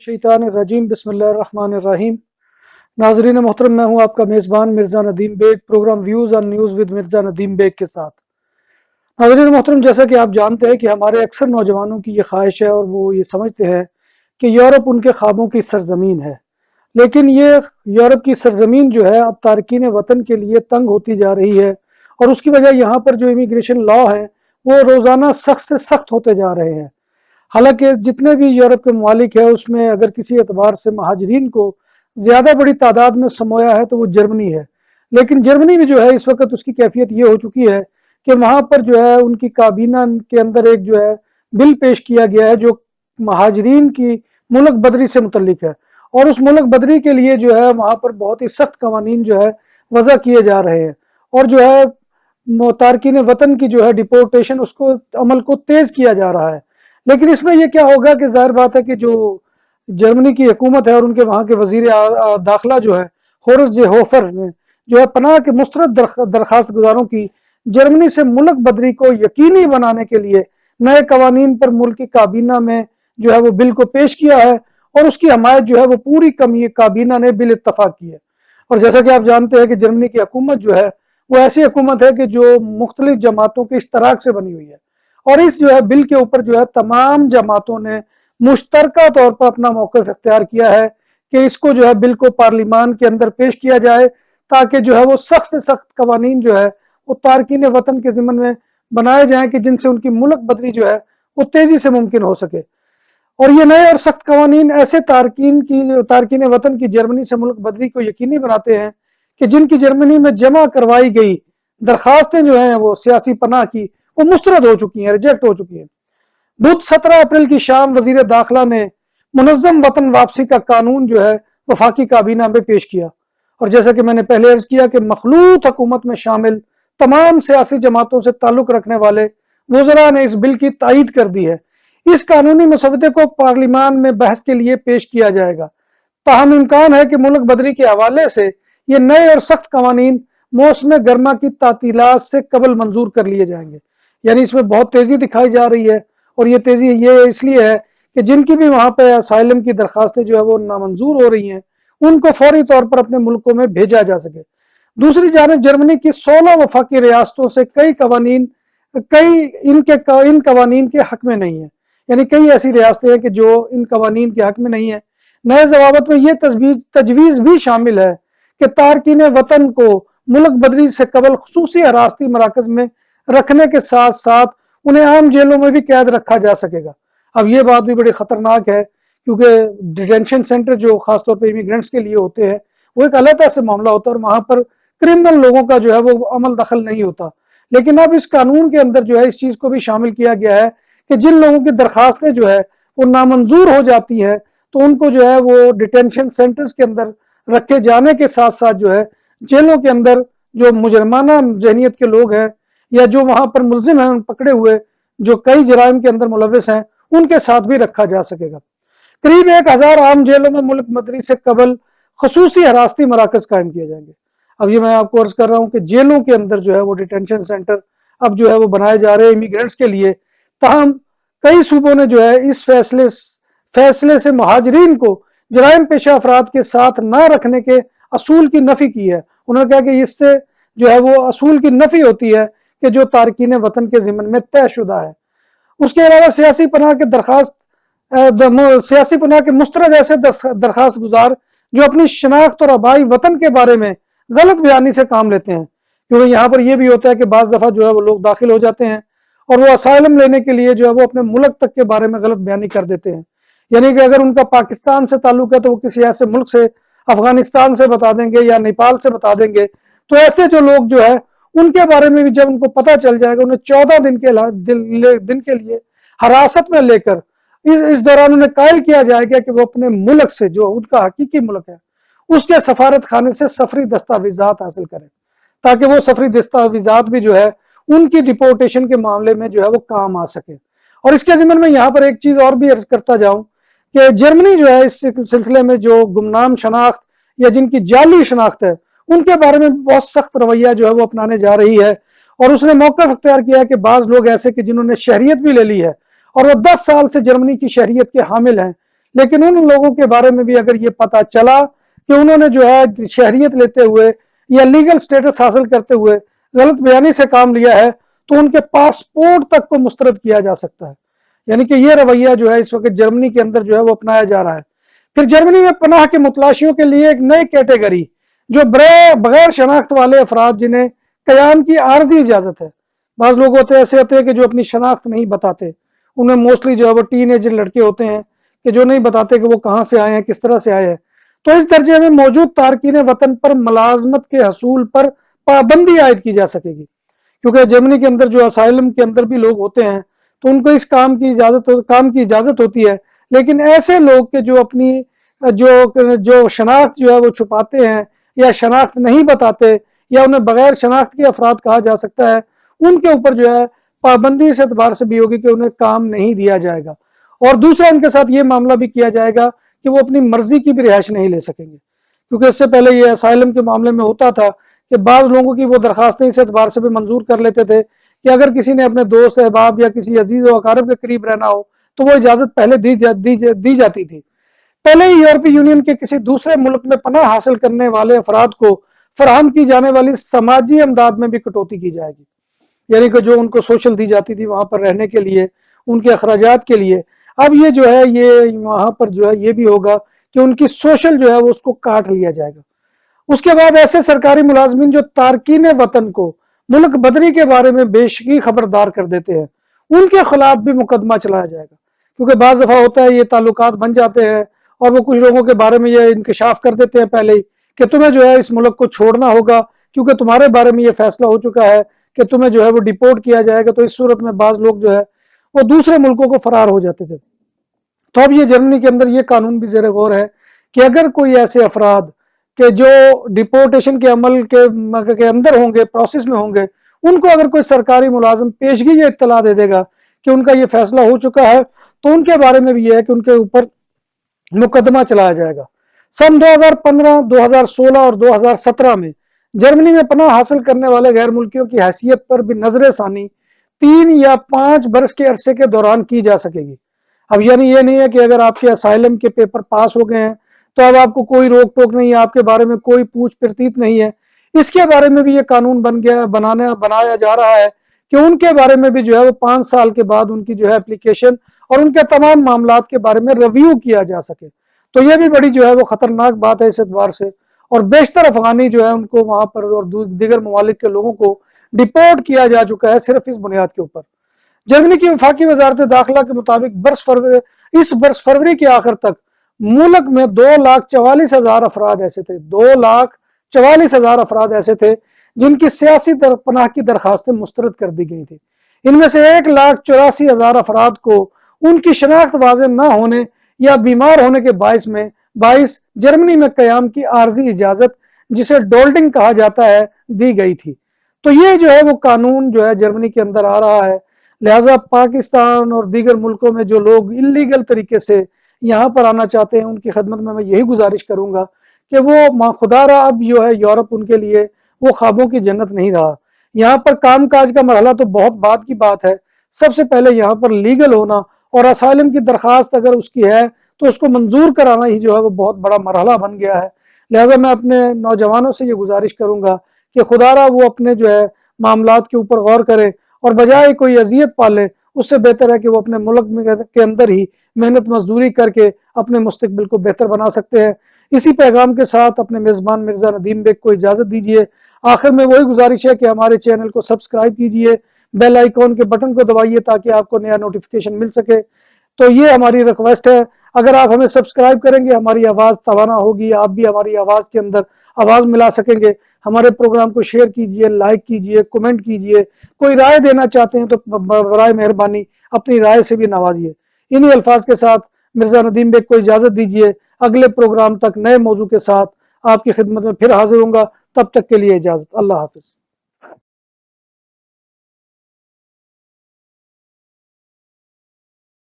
शैतान रजीम बिस्मिल्लाहिर्रहमानिर्रहीम। नाजरीन मोहतरम, मैं हूं आपका मेज़बान Mirza Nadeem Baig, programme views on news with Mirza Nadeem Baig के साथ। नाजरीन मोहतरम, जैसा कि आप जानते हैं कि हमारे अक्सर नौजवानों की ये ख्वाहिश है और वो ये समझते हैं कि यूरोप उनके ख्वाबों की सरजमीन है, लेकिन ये यूरोप की सरजमीन जो है अब तारकीन वतन के लिए तंग होती जा रही है और उसकी वजह यहाँ पर जो इमिग्रेशन लॉ है वो रोज़ाना सख्त से सख्त होते जा रहे हैं। हालांकि जितने भी यूरोप के ममालिक है उसमें अगर किसी एतबार से महाजरीन को ज़्यादा बड़ी तादाद में समोया है तो वो जर्मनी है, लेकिन जर्मनी में जो है इस वक्त उसकी कैफियत ये हो चुकी है कि वहाँ पर जो है उनकी काबीना के अंदर एक जो है बिल पेश किया गया है जो महाजरीन की मुल्क बदरी से मुतल्लिक है, और उस मुल्क बदरी के लिए जो है वहाँ पर बहुत ही सख्त कवानीन जो है वज़ा किए जा रहे हैं, और जो है तारकीन वतन की जो है डिपोर्टेशन उसको अमल को तेज़ किया जा रहा है। लेकिन इसमें यह क्या होगा कि जाहिर बात है कि जो जर्मनी की हुकूमत है और उनके वहाँ के वजीर दाखिला जो है होरस होफर ने जो है पनाह के मुस्तरद दरख्वास्त गुजारों की जर्मनी से मुल्क बदरी को यकीनी बनाने के लिए नए कवानीन पर मुल्क की काबीना में जो है वो बिल को पेश किया है, और उसकी हमायत जो है वो पूरी काबीना ने बिल इत्तफाक की है। और जैसा कि आप जानते हैं कि जर्मनी की हुकूमत जो है वो ऐसी हुकूमत है कि जो मुख्तलिफ जमातों के इश्तराक से बनी हुई है, और इस जो है बिल के ऊपर जो है तमाम जमातों ने मुश्तरका तौर पर अपना मौक़िफ़ इख्तियार किया है कि इसको जो है बिल को पार्लिमान के अंदर पेश किया जाए ताकि जो है वो सख्त से सख्त कवानीन जो है वो तारकीन वतन के ज़िम्मन में बनाए जाएं कि जिनसे उनकी मुल्क बदरी जो है वो तेज़ी से मुमकिन हो सके। और ये नए और सख्त कवानीन ऐसे तारकीन वतन की जर्मनी से मुल्क बदरी को यकीनी बनाते हैं कि जिनकी जर्मनी में जमा करवाई गई दरख्वास्तें जो हैं वो सियासी पनाह की वो मुस्तरद हो चुकी हैं, रिजेक्ट हो चुकी हैं। बुध 17 अप्रैल की शाम वजीर दाखिला ने मुनज़्ज़म वतन वापसी का कानून जो है वफाकी काबीना में पेश किया, और जैसा कि मैंने पहले अर्ज किया कि मखलूत हुकूमत में शामिल तमाम सियासी जमातों से ताल्लुक रखने वाले वज़रा ने इस बिल की तायीद कर दी है। इस कानूनी मसवदे को पार्लिमान में बहस के लिए पेश किया जाएगा। ताहम इम्कान है कि मुल्क बदरी के हवाले से ये नए और सख्त कवानीन मौसम गर्मा की तातीलात से कबल मंजूर कर लिए जाएंगे। यानी इसमें बहुत तेज़ी दिखाई जा रही है, और ये तेज़ी ये इसलिए है कि जिनकी भी वहाँ पे असाइलम की दरख्वास्तें जो है वो नामंजूर हो रही हैं उनको फौरी तौर पर अपने मुल्कों में भेजा जा सके। दूसरी जानब जर्मनी की 16 वफाकी रियासतों से इन कवानीन के हक में नहीं है, यानी कई ऐसी रियासतें हैं कि जो इन कवानीन के हक में नहीं है। नए जवाबत में ये तजवीज़ भी शामिल है कि तारकीन वतन को मुल्क बदरी से कबल खुसूसी हरासती मराकज में रखने के साथ साथ उन्हें आम जेलों में भी कैद रखा जा सकेगा। अब ये बात भी बड़ी खतरनाक है क्योंकि डिटेंशन सेंटर जो खासतौर पर इमिग्रेंट्स के लिए होते हैं वो एक अलग से मामला होता है और वहां पर क्रिमिनल लोगों का जो है वो अमल दखल नहीं होता। लेकिन अब इस कानून के अंदर जो है इस चीज को भी शामिल किया गया है कि जिन लोगों की दरखास्तें जो है वो नामंजूर हो जाती है तो उनको जो है वो डिटेंशन सेंटर्स के अंदर रखे जाने के साथ साथ जो है जेलों के अंदर जो मुजरमाना जहनीत के लोग हैं या जो वहां पर मुलजिम हैं पकड़े हुए जो कई जराइम के अंदर मुलविस हैं उनके साथ भी रखा जा सकेगा। करीब 1000 आम जेलों में मुल्क बदरी से कबल खसूसी हरासती मराकज कायम किए जाएंगे। अब ये मैं आपको अर्ज कर रहा हूँ कि जेलों के अंदर जो है वो डिटेंशन सेंटर अब जो है वो बनाए जा रहे हैं इमिग्रेंट्स के लिए। ताहम कई सूबों ने जो है इस फैसले से महाजरीन को जराइम पेशा अफराद के साथ न रखने के असूल की नफी की है। उन्होंने कहा कि इससे जो है वो असूल की नफी होती है कि जो तारकीन वतन के ज़िम्मन में तयशुदा है। उसके अलावा सियासी पनाह के मुस्तरद ऐसे दरखास्त गुजार जो अपनी शनाख्त और आबाई वतन के बारे में गलत बयानी से काम लेते हैं, क्योंकि यहाँ पर यह भी होता है कि बाज़ दफ़ा जो है वो लोग दाखिल हो जाते हैं और वो असाइलम लेने के लिए जो है वो अपने मुल्क तक के बारे में गलत बयानी कर देते हैं। यानी कि अगर उनका पाकिस्तान से ताल्लुक है तो वो किसी ऐसे मुल्क से अफगानिस्तान से बता देंगे या नेपाल से बता देंगे। तो ऐसे जो लोग जो है उनके बारे में भी जब उनको पता चल जाएगा उन्हें 14 दिन के लिए हिरासत में लेकर इस दौरान उन्हें कायल किया जाएगा कि वो अपने मुल्क से जो उनका हकीकी मुल्क है उसके सफारत खाने से सफरी दस्तावेजात हासिल करें ताकि वो सफरी दस्तावेजात भी जो है उनकी डिपोर्टेशन के मामले में जो है वो काम आ सके। और इसके ज़िम्मन में यहाँ पर एक चीज़ और भी अर्ज करता जाऊँ कि जर्मनी जो है इस सिलसिले में जो गुमनाम शनाख्त या जिनकी जाली शनाख्त है उनके बारे में बहुत सख्त रवैया जो है वो अपनाने जा रही है। और उसने मौका अख्तियार किया है कि बाज़ लोग ऐसे कि जिन्होंने शहरियत भी ले ली है और वो 10 साल से जर्मनी की शहरियत के हामिल हैं لیکن ان لوگوں کے بارے میں بھی اگر یہ پتا چلا کہ انہوں نے جو ہے شہریت لیتے ہوئے یا لیگل سٹیٹس حاصل کرتے ہوئے غلط بیانی سے کام لیا ہے تو ان کے پاسپورٹ تک کو مسترد کیا جا سکتا ہے. یعنی کہ یہ رویہ جو ہے اس وقت جرمنی کے اندر جو ہے وہ اپنایا جا رہا ہے. پھر جرمنی میں پناہ کے متلاشیوں کے لیے ایک نئی کیٹیگری جو بغیر شناخت والے افراد جنہیں قیام کی عارضی اجازت ہے. بعض لوگ ایسے ہوتے ہیں کہ جو اپنی شناخت نہیں بتاتے، ان میں موسٹلی جو ہے وہ ٹین ایجر لڑکے ہوتے ہیں کہ جو نہیں بتاتے کہ وہ کہاں سے آئے ہیں، کس طرح سے آئے ہیں. تو اس درجے میں موجود تارکین وطن پر ملازمت کے حصول پر پابندی عائد کی جا سکے گی، کیونکہ جرمنی کے اندر جو اسائلم کے اندر بھی لوگ ہوتے ہیں تو ان کو اس کام کی اجازت ہوتی ہے. لیکن ایسے لوگ کہ جو اپنی جو شناخت جو ہے وہ چھپاتے ہیں یا شناخت نہیں بتاتے یا انہیں بغیر شناخت کے افراد کہا جا سکتا ہے، ان کے اوپر جو ہے پابندی اس اعتبار سے بھی ہوگی کہ انہیں کام نہیں دیا جائے گا. اور دوسرا ان کے ساتھ یہ معاملہ بھی کیا جائے گا کہ وہ اپنی مرضی کی بھی رہائش نہیں لے سکیں گے، کیونکہ اس سے پہلے یہ اسائلم کے معاملے میں ہوتا تھا کہ بعض لوگوں کی وہ درخواستیں اس اعتبار سے بھی منظور کر لیتے تھے کہ اگر کسی نے اپنے دوست احباب یا کسی عزیز و اقارب کے قریب رہنا ہو تو وہ اجازت پہلے دی جاتی تھی. پہلے ہی یورپی یونین کے کسی دوسرے ملک میں پناہ حاصل کرنے والے افراد کو فراہم کی جانے والی سماجی امداد میں بھی کٹوتی کی جائے گی. یعنی کہ جو ان کو سوشل دی جاتی تھی وہاں پر رہنے کے لیے، ان کے اخراجات کے لیے، اب یہ جو ہے یہ وہاں پر جو ہے یہ بھی ہوگا کہ ان کی سوشل جو ہے وہ اس کو کاٹ لیا جائے گا. اس کے بعد ایسے سرکاری ملازمین جو تارکین وطن کو ملک بدری کے بارے میں بیشکی خبردار کر دیتے ہیں، ان کے خلاف بھی مقدمہ چلایا جائے گا. کیونکہ بعض دفعہ ہوتا ہے یہ تعلقات بن جاتے ہیں اور وہ کچھ لوگوں کے بارے میں یہ انکشاف کر دیتے ہیں پہلے ہی کہ تمہیں جو ہے اس ملک کو چھوڑنا ہوگا کیونکہ تمہارے بارے میں یہ فیصلہ ہو چکا ہے کہ تمہیں جو ہے وہ ڈیپورٹ کیا جائے گا. تو اس صورت میں بعض لوگ جو ہے وہ دوسرے ملکوں کو فرار ہو جاتے تھے. تو اب یہ جرمنی کے اندر یہ قانون بھی زیر غور ہے کہ اگر کوئی ایسے افراد کہ جو ڈیپورٹیشن کے عمل کے اندر ہوں گے، پروسیس میں ہوں گے، ان کو اگر کوئی سرکاری ملازم پیشگی یہ اطلاع دے دے گا کہ ان کا یہ فیصلہ ہو چکا ہے تو ان کے بارے میں بھی یہ ہے کہ ان کے اوپر مقدمہ چلایا جائے گا. سن 2015، 2016 اور 2017 میں جرمنی میں پناہ حاصل کرنے والے غیر ملکیوں کی حیثیت پر بھی نظر ثانی 3 یا 5 برس کے عرصے کے دوران کی جا سکے گی. اب یعنی یہ نہیں ہے کہ اگر آپ کے اسائلم کے پیپر پاس ہو گئے ہیں تو اب آپ کو کوئی روک ٹوک نہیں ہے، آپ کے بارے میں کوئی پوچھ پرتیت نہیں ہے. اس کے بارے میں بھی یہ قانون بنایا جا رہا ہے کہ ان کے بارے میں بھی جو ہے وہ 5 سال کے بعد ان کی جو ہے اپلیکیشن اور ان کے تمام معاملات کے بارے میں ریویو کیا جا سکے. تو یہ بھی بڑی جو ہے وہ خطرناک بات ہے اس اعتبار سے. اور بیشتر افغانی جو ہے ان کو وہاں پر اور دیگر ممالک کے لوگوں کو ڈیپورٹ کیا جا چکا ہے صرف اس بنیاد کے اوپر. جرمنی کی وفاقی وزارت داخلہ کے مطابق اس برس فروری کے آخر تک ملک میں 2,44,000 افراد ایسے تھے 2,44,000 افراد ایسے تھے جن کی سیاسی پناہ کی درخواستیں مسترد کر دی گئی تھی. ان میں سے 1,84,000 افراد کو ان کی شناخت واضح نہ ہونے یا بیمار ہونے کے باعث جرمنی میں قیام کی عارضی اجازت جسے ڈولڈنگ کہا جاتا ہے دی گئی تھی. تو یہ جو ہے وہ قانون جو ہے جرمنی کے اندر آ رہا ہے. لہٰذا پاکستان اور دیگر ملکوں میں جو لوگ اللیگل طریقے سے یہاں پر آنا چاہتے ہیں ان کی خدمت میں یہی گزارش کروں گا کہ وہ خدا را اب جو ہے یورپ ان کے لیے وہ خوابوں کی جنت نہیں رہا. یہاں پر کام کاج کا مرحلہ تو بہت بعد کی بات ہے. سب سے پہلے یہاں پر لیگل ہونا اور اسائلم کی درخواست اگر اس کی ہے تو اس کو منظور کرانا ہی جو ہے وہ بہت بڑا مرحلہ بن گیا ہے. لہٰذا میں اپنے نوجوانوں سے یہ گزارش کروں گا کہ خدا را وہ اپنے جو ہے معاملات کے اوپر غور کرے اور بجائے کوئی اذیت پالے اس سے بہتر ہے کہ وہ اپنے ملک کے اندر ہی محنت مزدوری کر کے اپنے مستقبل کو بہتر بنا سکتے ہیں. اسی پیغام کے ساتھ اپنے میزبان مرزا ندیم بیگ کو اجازت دیجیے. آخر میں وہی گزارش ہے کہ ہمارے چینل کو سبسکرائب کیجیے، بیل آئیکن کے بٹن کو دبائیے تاکہ آپ کو نیا نوٹیفیکیشن مل سکے. تو یہ ہماری ریکویسٹ ہے. اگر آپ ہمیں سبسکرائب کریں گے ہماری آواز توانا ہوگی، آپ بھی ہماری آواز کے اندر آواز ملا سکیں گے. ہمارے پروگرام کو شیئر کیجیے، لائک کیجیے، کمنٹ کیجیے. کوئی رائے دینا چاہتے ہیں تو برائے مہربانی اپنی رائے سے بھی نوازیے. انہی الفاظ کے ساتھ مرزا ندیم بیگ کو اجازت دیجیے. اگلے پروگرام تک نئے موضوع کے ساتھ آپ کی خدمت میں پھر حاضر ہوں گا. تب تک کے لیے اجازت. اللہ حافظ.